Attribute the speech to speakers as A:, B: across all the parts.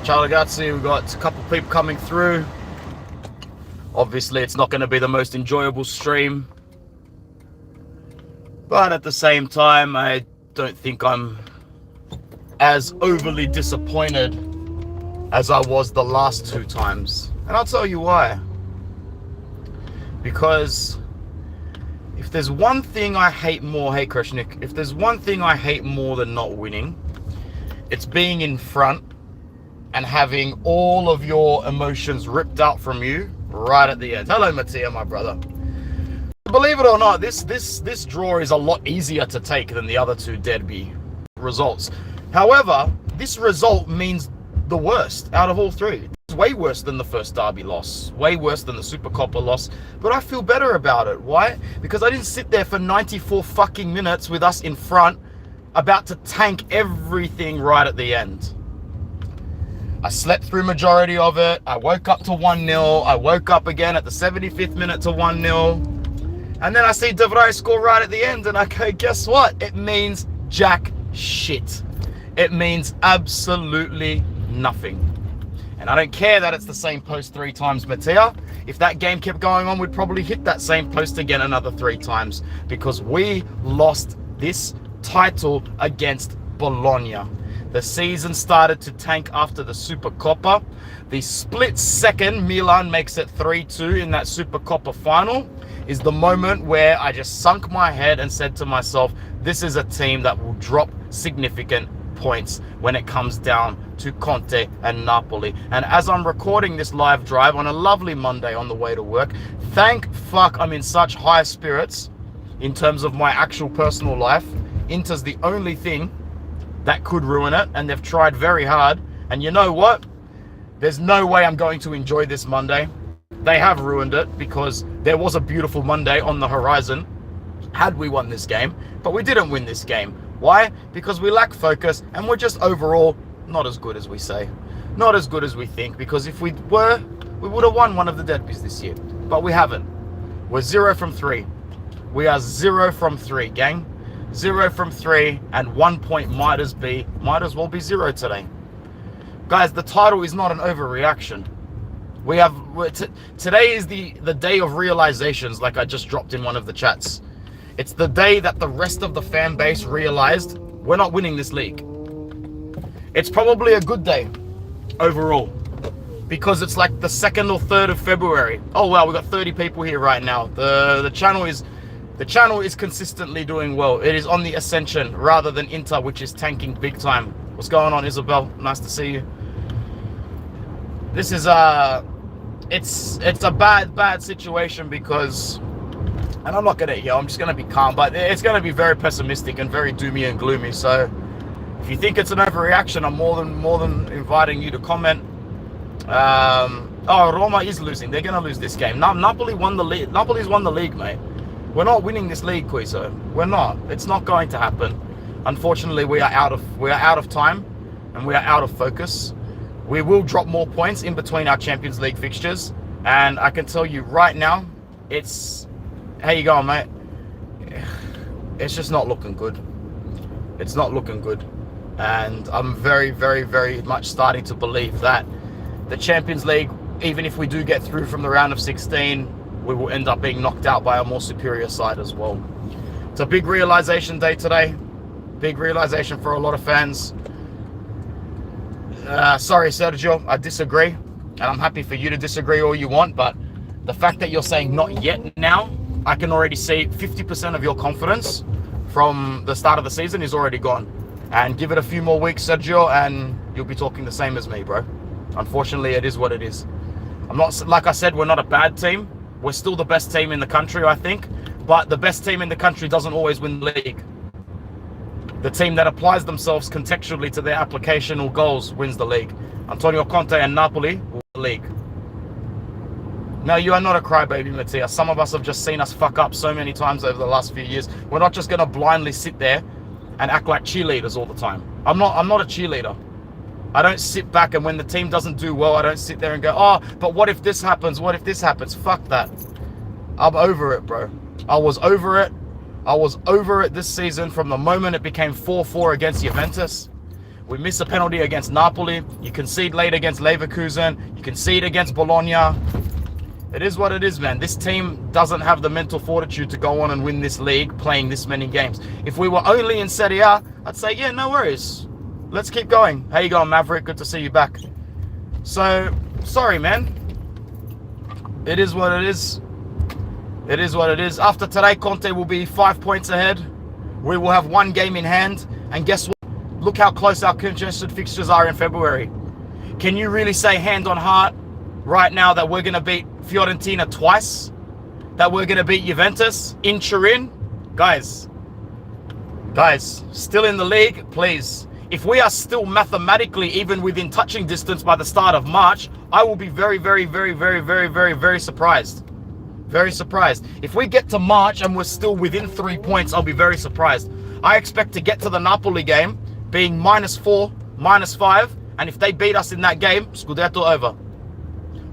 A: Ciao ragazzi, we've got a couple people coming through. Obviously, it's not going to be the most enjoyable stream. But at the same time, I don't think I'm as overly disappointed as I was the last two times. And I'll tell you why. Because if there's one thing I hate more, hey Krishnik, if there's one thing I hate more than not winning, it's being in front and having all of your emotions ripped out from you right at the end. Hello, Mattia, my brother. Believe it or not, this draw is a lot easier to take than the other two derby results. However, this result means the worst out of all three. It's way worse than the first derby loss, way worse than the Supercoppa loss, but I feel better about it. Why? Because I didn't sit there for 94 fucking minutes with us in front, about to tank everything right at the end. I slept through majority of it. I woke up to 1-0. I woke up again at the 75th minute to 1-0. And then I see De Vrij score right at the end, and I go, guess what? It means jack shit. It means absolutely nothing. And I don't care that it's the same post 3 times, Mattia. If that game kept going on, we'd probably hit that same post again another 3 times, because we lost this title against Bologna. The season started to tank after the Supercoppa. The split second Milan makes it 3-2 in that Supercoppa final is the moment where I just sunk my head and said to myself, this is a team that will drop significant points when it comes down to Conte and Napoli. And as I'm recording this live drive on a lovely Monday on the way to work, thank fuck I'm in such high spirits in terms of my actual personal life. Inter's the only thing that could ruin it, and they've tried very hard. And you know what? There's no way I'm going to enjoy this Monday. They have ruined it, because there was a beautiful Monday on the horizon had we won this game, but we didn't win this game. Why? Because we lack focus, and we're just overall not as good as we say, not as good as we think, because if we were, we would have won one of the derbies this year, but we haven't. We're 0 from 3. We are 0 from 3, gang. 0 from 3, and 1 point might as well be 0 today. Guys, the title is not an overreaction. Today is the day of realizations, like I just dropped in one of the chats. It's the day that the rest of the fan base realized we're not winning this league. It's probably a good day overall, because it's like the 2nd or 3rd of February. Oh wow, we've got 30 people here right now. The channel is consistently doing well. It is on the ascension rather than Inter, which is tanking big time. What's going on, Isabel? Nice to see you. This is it's a bad situation, because, and I'm not gonna yell, I'm just gonna be calm, but it's gonna be very pessimistic and very doomy and gloomy. So if you think it's an overreaction, I'm more than inviting you to comment. Oh, Roma is losing. They're gonna lose this game. Napoli won the league. Napoli's won the league, mate. We're not winning this league, Quiso. We're not. It's not going to happen. Unfortunately, we are out of time, and we are out of focus. We will drop more points in between our Champions League fixtures, and I can tell you right now, it's, how you going, mate? It's just not looking good. It's not looking good, and I'm very, very, very much starting to believe that the Champions League, even if we do get through from the round of 16, we will end up being knocked out by a more superior side as well. It's a big realization day today. Big realization for a lot of fans. Sorry, Sergio, I disagree. And I'm happy for you to disagree all you want. But the fact that you're saying not yet now, I can already see 50% of your confidence from the start of the season is already gone. And give it a few more weeks, Sergio, and you'll be talking the same as me, bro. Unfortunately, it is what it is. I'm not, like I said, we're not a bad team. We're still the best team in the country, I think. But the best team in the country doesn't always win the league. The team that applies themselves contextually to their application or goals wins the league. Antonio Conte and Napoli will win the league. No, you are not a crybaby, Mattia. Some of us have just seen us fuck up so many times over the last few years. We're not just going to blindly sit there and act like cheerleaders all the time. I'm not a cheerleader. I don't sit back, and when the team doesn't do well, I don't sit there and go, oh, but what if this happens? What if this happens? Fuck that. I'm over it, bro. I was over it. I was over it this season from the moment it became 4-4 against Juventus. We miss a penalty against Napoli. You concede late against Leverkusen. You concede against Bologna. It is what it is, man. This team doesn't have the mental fortitude to go on and win this league playing this many games. If we were only in Serie A, I'd say, yeah, no worries. Let's keep going. How you going, Maverick? Good to see you back. So, sorry, man. It is what it is. It is what it is. After today, Conte will be 5 points ahead. We will have 1 game in hand. And guess what? Look how close our congested fixtures are in February. Can you really say hand on heart right now that we're going to beat Fiorentina twice? That we're going to beat Juventus in Turin? Guys, still in the league, please. If we are still mathematically even within touching distance by the start of March, I will be very, very, very, very, very, very, very surprised. Very surprised. If we get to March and we're still within 3 points, I'll be very surprised. I expect to get to the Napoli game being -4, -5, and if they beat us in that game, scudetto over.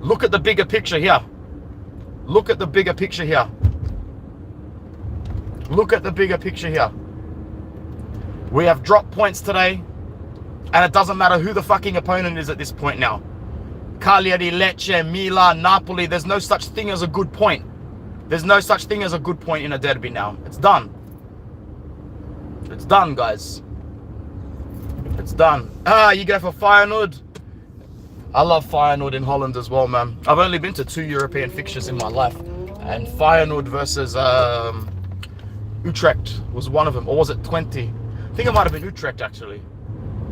A: Look at the bigger picture here. Look at the bigger picture here. Look at the bigger picture here. We have dropped points today, and it doesn't matter who the fucking opponent is at this point now. Cagliari, Lecce, Milan, Napoli, there's no such thing as a good point. There's no such thing as a good point in a derby now. It's done. It's done, guys. It's done. You go for Feyenoord. I love Feyenoord in Holland as well, man. I've only been to 2 European fixtures in my life, and Feyenoord versus Utrecht was one of them, or was it 20? I think it might have been Utrecht, actually.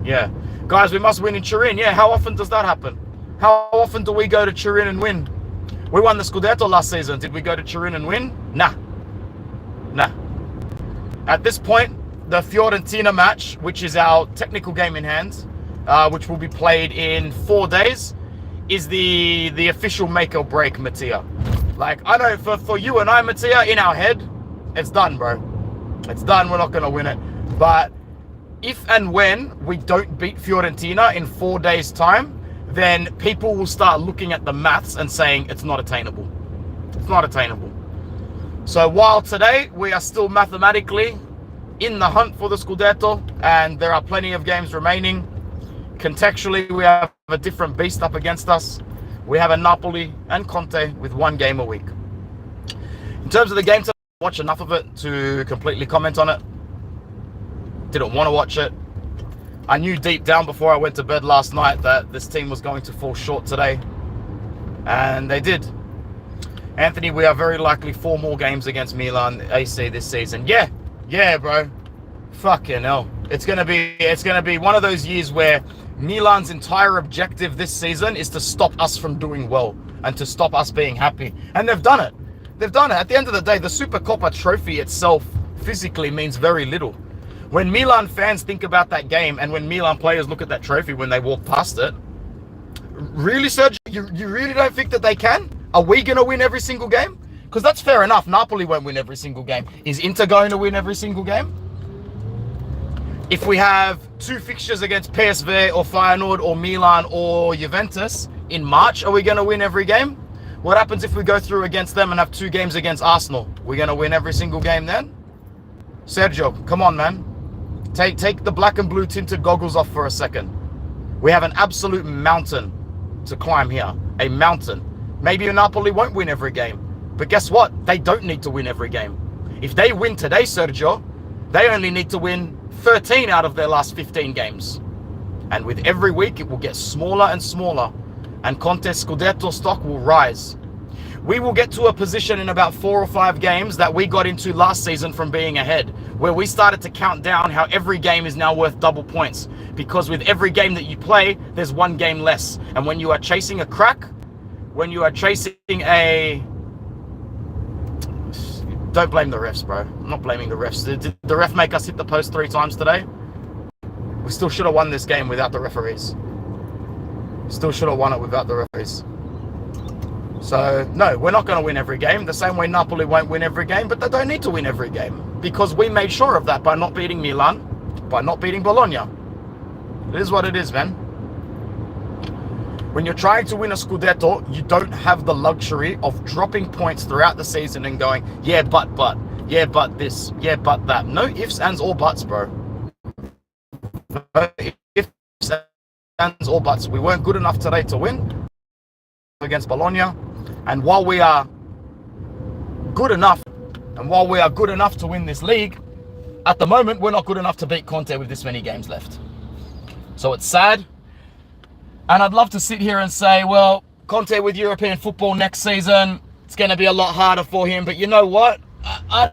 A: Yeah. Guys, we must win in Turin. Yeah, how often does that happen? How often do we go to Turin and win? We won the Scudetto last season. Did we go to Turin and win? Nah. Nah. At this point, the Fiorentina match, which is our technical game in hand, which will be played in 4 days, is the official make or break, Mattia. Like, I know for you and I, Mattia, in our head, it's done, bro. It's done. We're not going to win it. But if and when we don't beat Fiorentina in 4 days' time, then people will start looking at the maths and saying it's not attainable. It's not attainable. So while today we are still mathematically in the hunt for the Scudetto, and there are plenty of games remaining, contextually we have a different beast up against us. We have a Napoli and Conte with 1 game a week. In terms of the game, I watched enough of it to completely comment on it. Didn't want to watch it. I knew deep down before I went to bed last night that this team was going to fall short today. And they did. Anthony, we are very likely 4 more games against Milan AC this season. Yeah, bro. Fucking hell. It's gonna be one of those years where Milan's entire objective this season is to stop us from doing well and to stop us being happy. And they've done it. They've done it. At the end of the day, the Supercoppa trophy itself physically means very little. When Milan fans think about that game and when Milan players look at that trophy when they walk past it, really, Sergio, you really don't think that they can? Are we going to win every single game? Because that's fair enough. Napoli won't win every single game. Is Inter going to win every single game? If we have 2 fixtures against PSV or Feyenoord or Milan or Juventus in March, are we going to win every game? What happens if we go through against them and have 2 games against Arsenal? We're going to win every single game then? Sergio, come on, man. Take the black and blue tinted goggles off for a second. We have an absolute mountain to climb here. A mountain. Maybe Napoli won't win every game. But guess what? They don't need to win every game. If they win today, Sergio, they only need to win 13 out of their last 15 games. And with every week, it will get smaller and smaller. And Conte's Scudetto stock will rise. We will get to a position in about 4 or 5 games that we got into last season from being ahead, where we started to count down how every game is now worth double points. Because with every game that you play, there's 1 game less. And when you are chasing a crack, when you are chasing a... Don't blame the refs, bro. I'm not blaming the refs. Did the ref make us hit the post 3 times today? We still should have won this game without the referees. Still should have won it without the referees. So, no, we're not going to win every game. The same way Napoli won't win every game, but they don't need to win every game. Because we made sure of that by not beating Milan, by not beating Bologna. It is what it is, man. When you're trying to win a Scudetto, you don't have the luxury of dropping points throughout the season and going, yeah, but, yeah, but this, yeah, but that. No ifs, ands, or buts, bro. No ifs, ands or buts. We weren't good enough today to win against Bologna. And while we are good enough, to win this league, at the moment, we're not good enough to beat Conte with this many games left. So it's sad. And I'd love to sit here and say, well, Conte with European football next season, it's going to be a lot harder for him. But you know what? I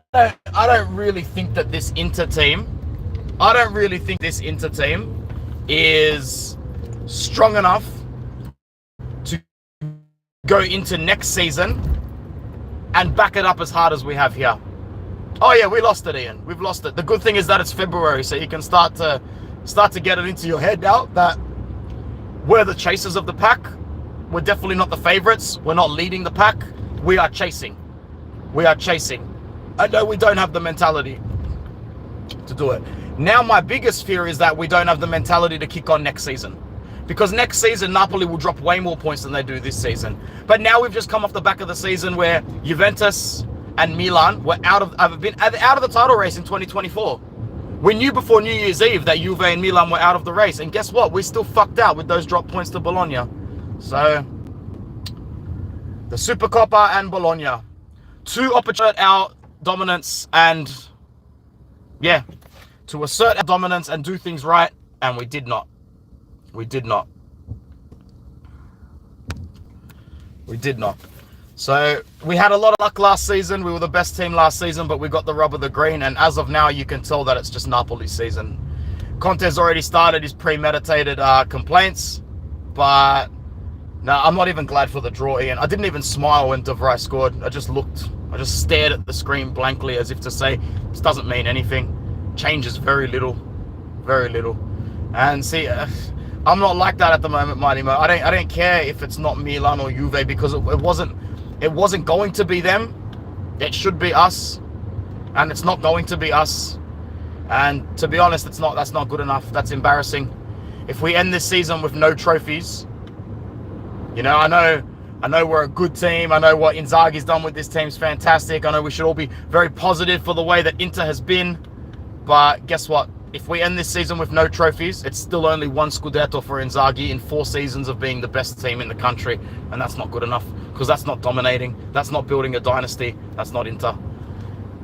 A: don't really think that this Inter team, is strong enough to go into next season and back it up as hard as we have here. Oh yeah, we lost it, Ian. We've lost it. The good thing is that it's February, so you can start to get it into your head now that we're the chasers of the pack. We're definitely not the favorites. We're not leading the pack. We are chasing. I know we don't have the mentality to do it. Now my biggest fear is that we don't have the mentality to kick on next season. Because next season, Napoli will drop way more points than they do this season. But now we've just come off the back of the season where Juventus and Milan were out of the title race in 2024. We knew before New Year's Eve that Juve and Milan were out of the race. And guess what? We still fucked out with those drop points to Bologna. So, the Supercoppa and Bologna. Two opportunities our dominance and, to assert our dominance and do things right. And we did not. We did not. So we had a lot of luck last season. We were the best team last season, but we got the rub of the green. And as of now, you can tell that it's just Napoli's season. Conte's already started his premeditated complaints. But no, I'm not even glad for the draw, Ian. I didn't even smile when De Vrij scored. I just stared at the screen blankly as if to say, this doesn't mean anything. Changes very little. And see, I'm not like that at the moment, Mighty Mo. I don't care if it's not Milan or Juve because it wasn't going to be them. It should be us, and it's not going to be us. And to be honest, that's not good enough. That's embarrassing. If we end this season with no trophies, I know we're a good team. I know what Inzaghi's done with this team's fantastic. I know we should all be very positive for the way that Inter has been. But guess what? If we end this season with no trophies, it's still only one scudetto for Inzaghi in 4 seasons of being the best team in the country. And that's not good enough because that's not dominating. That's not building a dynasty. That's not Inter.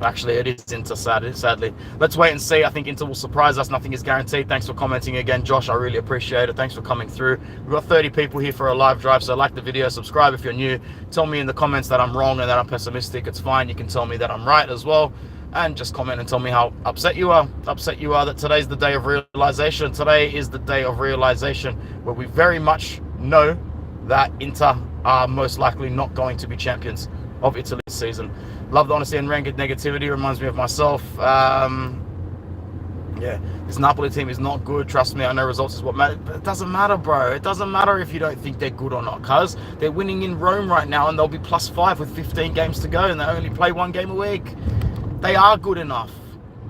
A: Actually, it is Inter, sadly. Let's wait and see. I think Inter will surprise us. Nothing is guaranteed. Thanks for commenting again, Josh. I really appreciate it. Thanks for coming through. We've got 30 people here for a live drive, so like the video, subscribe if you're new. Tell me in the comments that I'm wrong and that I'm pessimistic. It's fine. You can tell me that I'm right as well. And just comment and tell me how upset you are. That today's the day of realization. Today is the day of realization where we very much know that Inter are most likely not going to be champions of Italy this season. Love the honesty and ranked negativity. Reminds me of myself. This Napoli team is not good. Trust me, I know results is what matters. But it doesn't matter, bro. It doesn't matter if you don't think they're good or not, cuz they're winning in Rome right now and they'll be +5 with 15 games to go and they only play 1 game a week. They are good enough.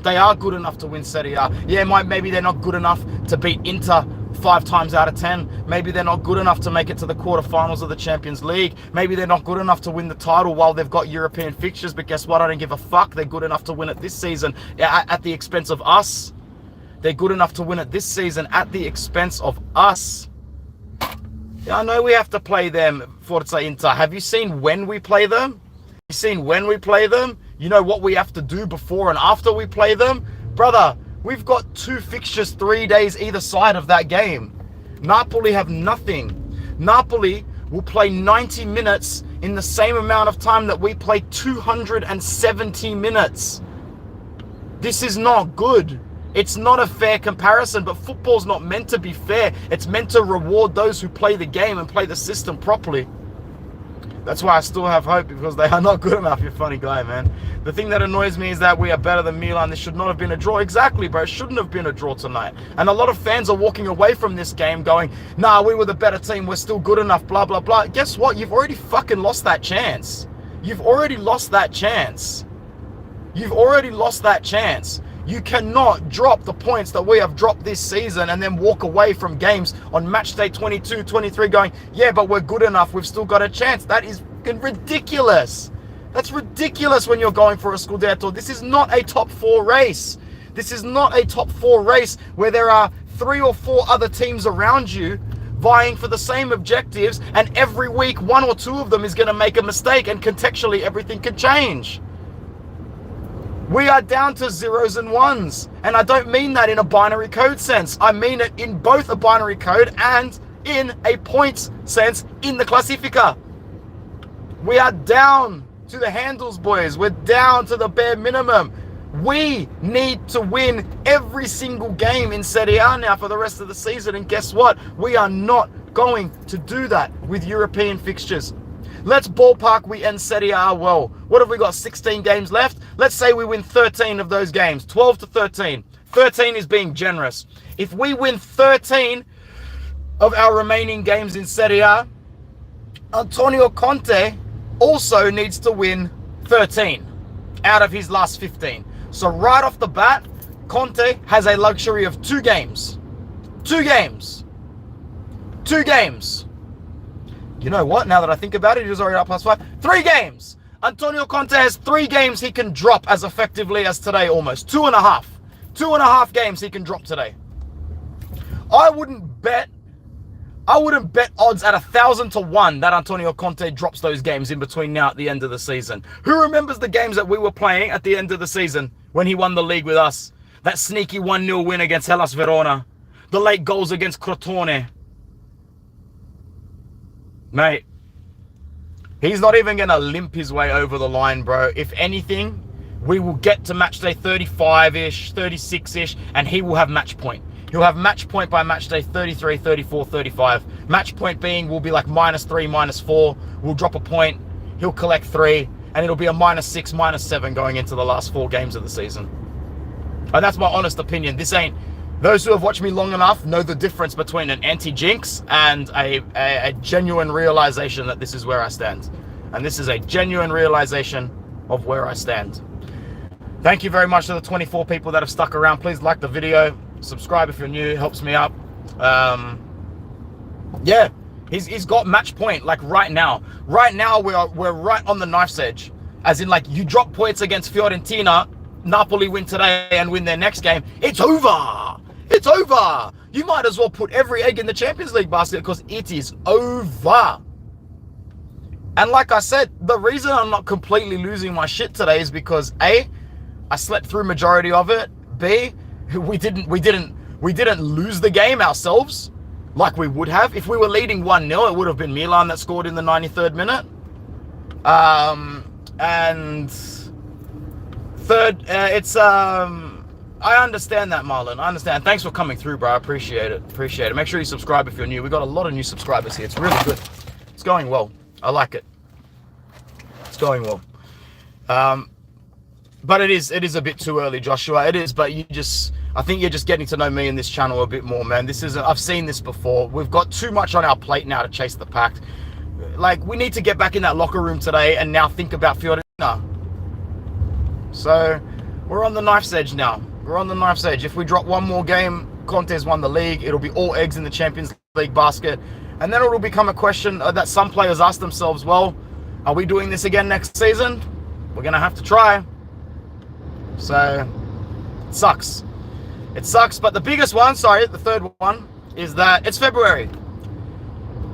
A: They are good enough to win Serie A. Yeah, maybe they're not good enough to beat Inter 5 times out of 10. Maybe they're not good enough to make it to the quarterfinals of the Champions League. Maybe they're not good enough to win the title while they've got European fixtures. But guess what? I don't give a fuck. They're good enough to win it this season at the expense of us. They're good enough to win it this season at the expense of us. Yeah, I know we have to play them, Forza Inter. Have you seen when we play them? You know what we have to do before and after we play them? Brother, we've got 2 fixtures 3 days either side of that game. Napoli have nothing. Napoli will play 90 minutes in the same amount of time that we play 270 minutes. This is not good. It's not a fair comparison, but football's not meant to be fair. It's meant to reward those who play the game and play the system properly. That's why I still have hope, because they are not good enough. You're a funny guy, man. The thing that annoys me is that we are better than Milan. This should not have been a draw. Exactly, bro. It shouldn't have been a draw tonight. And a lot of fans are walking away from this game going, nah, we were the better team. We're still good enough, blah, blah, blah. Guess what? You've already fucking lost that chance. You've already lost that chance. You've already lost that chance. You cannot drop the points that we have dropped this season and then walk away from games on match day 22, 23 going, yeah, but we're good enough. We've still got a chance. That is ridiculous. That's ridiculous when you're going for a scudetto. This is not a top 4 race. This is not a top 4 race where there are 3 or 4 other teams around you vying for the same objectives, and every week 1 or 2 of them is going to make a mistake, and contextually everything can change. We are down to 0s and 1s, and I don't mean that in a binary code sense. I mean it in both a binary code and in a points sense in the Classifica. We are down to the handles, boys. We're down to the bare minimum. We need to win every single game in Serie A now for the rest of the season, and guess what? We are not going to do that with European fixtures. Let's ballpark we end Serie A well. What have we got? 16 games left? Let's say we win 13 of those games. 12 to 13. 13 is being generous. If we win 13 of our remaining games in Serie A, Antonio Conte also needs to win 13 out of his last 15. So right off the bat, Conte has a luxury of 2 games. 2 games. 2 games. You know what? Now that I think about it, he was already up +5. 3 games. Antonio Conte has 3 games he can drop as effectively as today almost. 2.5. 2.5 games he can drop today. I wouldn't bet odds at 1,000 to 1 that Antonio Conte drops those games in between now at the end of the season. Who remembers the games that we were playing at the end of the season when he won the league with us? That sneaky 1-0 win against Hellas Verona. The late goals against Crotone. Mate, he's not even going to limp his way over the line, bro. If anything, we will get to match day 35-ish, 36-ish, and he will have match point. He'll have match point by match day 33, 34, 35. Match point being, we'll be like -3, -4. We'll drop a point. He'll collect 3, and it'll be a -6, -7 going into the last 4 games of the season. And that's my honest opinion. This ain't... Those who have watched me long enough know the difference between an anti-jinx and a genuine realization that this is where I stand. And this is a genuine realization of where I stand. Thank you very much to the 24 people that have stuck around. Please like the video. Subscribe if you're new. It helps me up. Yeah, he's got match point like right now. Right now we're right on the knife's edge. As in, like, you drop points against Fiorentina, Napoli win today and win their next game, it's over. It's over. You might as well put every egg in the Champions League basket because it is over. And like I said, the reason I'm not completely losing my shit today is because A, I slept through majority of it. B, we didn't lose the game ourselves like we would have. If we were leading 1-0, it would have been Milan that scored in the 93rd minute. And third, I understand that, Marlon. I understand. Thanks for coming through, bro. I appreciate it. Appreciate it. Make sure you subscribe if you're new. We've got a lot of new subscribers here. It's really good. It's going well. I like it. It's going well. But it is a bit too early, Joshua. It is, but I think you're just getting to know me and this channel a bit more, man. I've seen this before. We've got too much on our plate now to chase the pack. Like, we need to get back in that locker room today and now think about Fiorentina. So, we're on the knife's edge now. We're on the knife's edge. If we drop one more game, Conte's won the league. It'll be all eggs in the Champions League basket. And then it'll become a question that some players ask themselves, well, are we doing this again next season? We're going to have to try. So, it sucks. It sucks. But the biggest one, the third one, is that it's February.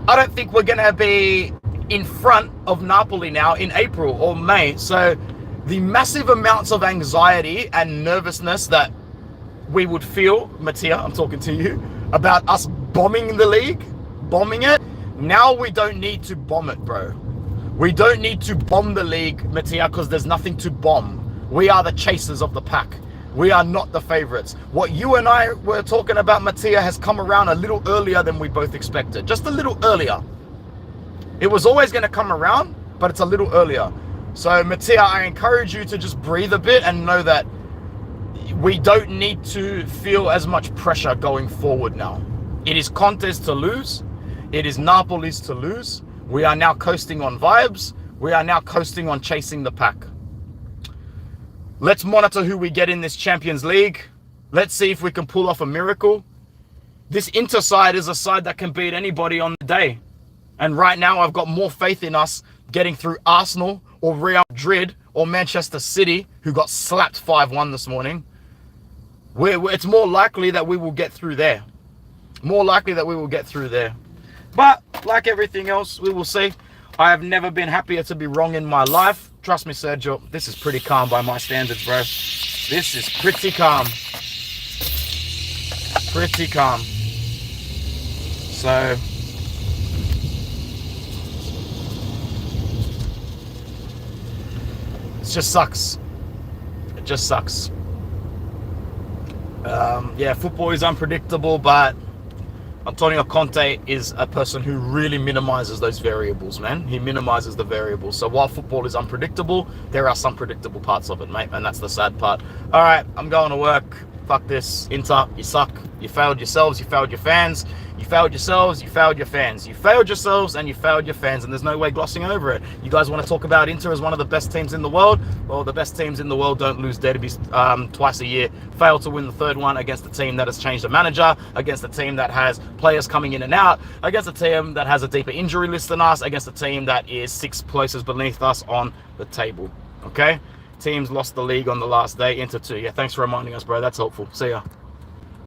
A: I don't think we're going to be in front of Napoli now in April or May. So, the massive amounts of anxiety and nervousness that we would feel, Mattia, I'm talking to you, about us bombing the league, bombing it. Now we don't need to bomb it, bro. We don't need to bomb the league, Mattia, because there's nothing to bomb. We are the chasers of the pack. We are not the favorites. What you and I were talking about, Mattia, has come around a little earlier than we both expected. Just a little earlier. It was always going to come around, but it's a little earlier. So, Mattia, I encourage you to just breathe a bit and know that we don't need to feel as much pressure going forward now. It is Conte's to lose. It is Napoli's to lose. We are now coasting on vibes. We are now coasting on chasing the pack. Let's monitor who we get in this Champions League. Let's see if we can pull off a miracle. This Inter side is a side that can beat anybody on the day. And right now, I've got more faith in us getting through Arsenal or Real Madrid or Manchester City, who got slapped 5-1 this morning. It's more likely that we will get through there. More likely that we will get through there. But like everything else, we will see. I have never been happier to be wrong in my life. Trust me, Sergio, this is pretty calm by my standards, bro. This is pretty calm. Pretty calm. So it just sucks. It just sucks. Yeah, football is unpredictable, but Antonio Conte is a person who really minimizes those variables, man. He minimizes the variables. So while football is unpredictable, there are some predictable parts of it, mate, and that's the sad part. All right, I'm going to work. Fuck this. Inter, you suck. You failed yourselves. You failed your fans. You failed yourselves. You failed your fans. You failed yourselves and you failed your fans, and there's no way glossing over it. You guys want to talk about Inter as one of the best teams in the world? Well, the best teams in the world don't lose derbies twice a year. Fail to win the third one against a team that has changed the manager, against a team that has players coming in and out, against a team that has a deeper injury list than us, against a team that is 6 places beneath us on the table. Okay? Teams lost the league on the last day. Inter 2. Yeah, thanks for reminding us, bro. That's helpful. See ya.